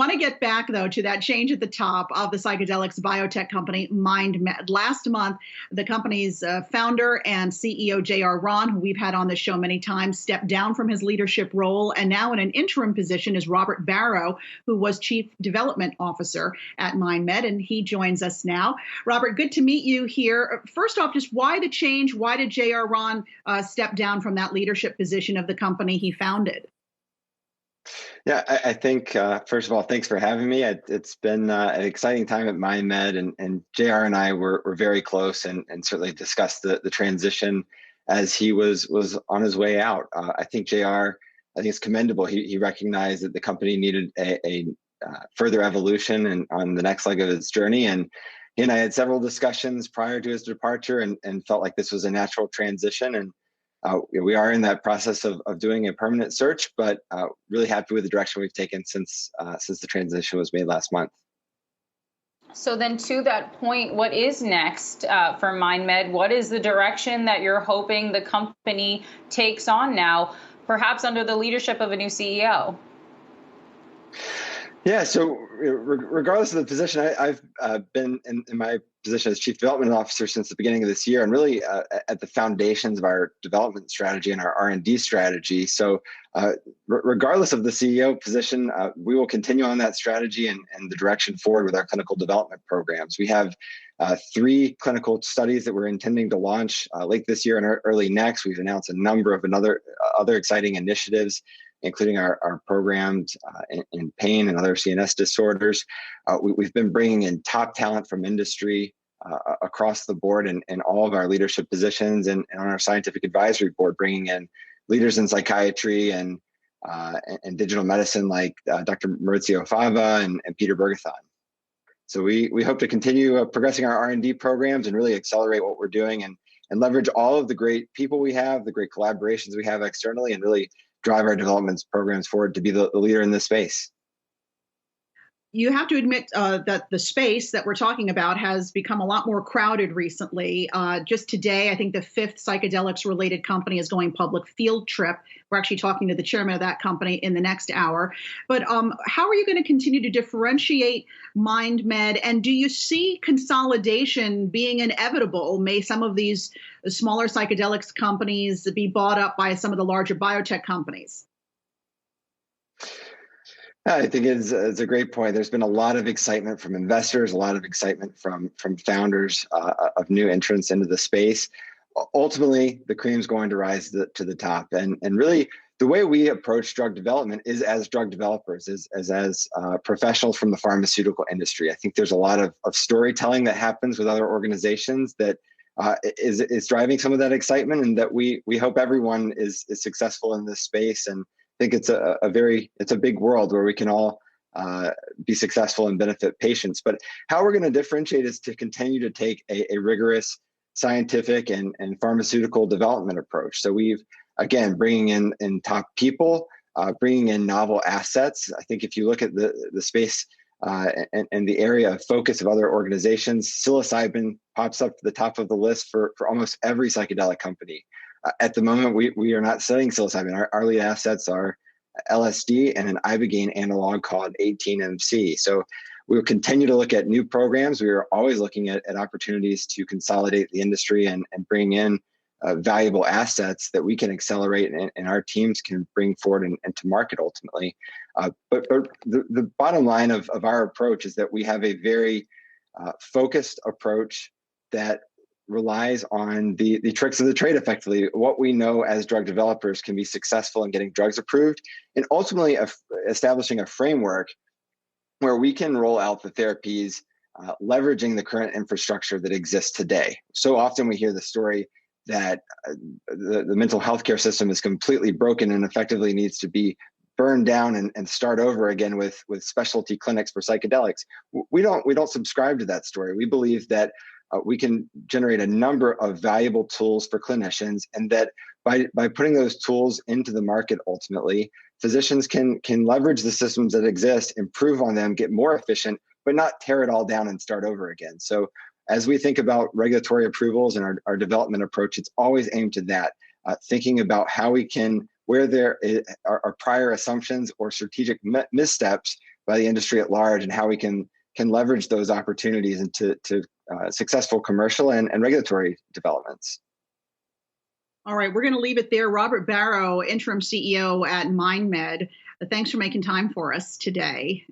Want to get back, though, to that change at the top of the psychedelics biotech company, MindMed. Last month, the company's founder and CEO, J.R. Ron, who we've had on the show many times, stepped down from his leadership role, and now in an interim position is Robert Barrow, who was Chief Development Officer at MindMed, and he joins us now. Robert, good to meet you here. First off, just why the change? Why did J.R. Ron step down from that leadership position of the company he founded? Yeah, I think, first of all, thanks for having me. It's been an exciting time at MindMed, and JR and I were very close and certainly discussed the transition as he was on his way out. I think JR, I think it's commendable. He recognized that the company needed a further evolution and on the next leg of its journey. And he and I had several discussions prior to his departure and felt like this was a natural transition. And we are in that process of doing a permanent search, but really happy with the direction we've taken since the transition was made last month. So then to that point, what is next for MindMed? What is the direction that you're hoping the company takes on now, perhaps under the leadership of a new CEO? Yeah, so regardless of the position, I've been in my position as Chief Development Officer since the beginning of this year, and really at the foundations of our development strategy and our R&D strategy. So regardless of the CEO position, we will continue on that strategy and the direction forward with our clinical development programs. We have 3 clinical studies that we're intending to launch late this year and early next. We've announced a number of other exciting initiatives, including our programs in pain and other CNS disorders. We've been bringing in top talent from industry across the board in all of our leadership positions, and on our scientific advisory board, bringing in leaders in psychiatry and digital medicine like Dr. Maurizio Fava and Peter Bergathon. So we hope to continue progressing our R&D programs and really accelerate what we're doing and leverage all of the great people we have, the great collaborations we have externally, and really drive our development programs forward to be the leader in this space. You have to admit that the space that we're talking about has become a lot more crowded recently. Just today, I think the 5th psychedelics-related company is going public, Field Trip. We're actually talking to the chairman of that company in the next hour. But how are you going to continue to differentiate MindMed? And do you see consolidation being inevitable? May some of these smaller psychedelics companies be bought up by some of the larger biotech companies? I think it's a great point. There's been a lot of excitement from investors, a lot of excitement from founders of new entrants into the space. Ultimately, the cream's going to rise to the top. And really, the way we approach drug development is as drug developers, as professionals from the pharmaceutical industry. I think there's a lot of storytelling that happens with other organizations that is driving some of that excitement, and that we hope everyone is successful in this space. And I think it's a big world where we can all be successful and benefit patients. But how we're going to differentiate is to continue to take a rigorous scientific and pharmaceutical development approach. So we've, again, bringing in top people, bringing in novel assets. I think if you look at the space and the area of focus of other organizations, psilocybin pops up to the top of the list for almost every psychedelic company. At the moment, we are not studying psilocybin. Our lead assets are LSD and an ibogaine analog called 18MC. So we will continue to look at new programs. We are always looking at opportunities to consolidate the industry and bring in valuable assets that we can accelerate and our teams can bring forward and to market ultimately. But the bottom line of our approach is that we have a very focused approach that relies on the tricks of the trade effectively. What we know as drug developers can be successful in getting drugs approved, and ultimately establishing a framework where we can roll out the therapies, leveraging the current infrastructure that exists today. So often we hear the story that the mental health care system is completely broken and effectively needs to be burned down and start over again with specialty clinics for psychedelics. We don't subscribe to that story. We believe that we can generate a number of valuable tools for clinicians, and that by putting those tools into the market, ultimately, physicians can leverage the systems that exist, improve on them, get more efficient, but not tear it all down and start over again. So as we think about regulatory approvals and our development approach, it's always aimed to that, thinking about how we can, where there are prior assumptions or strategic missteps, by the industry at large, and how we can leverage those opportunities into successful commercial and regulatory developments. All right, we're going to leave it there. Robert Barrow, Interim CEO at MindMed. Thanks for making time for us today.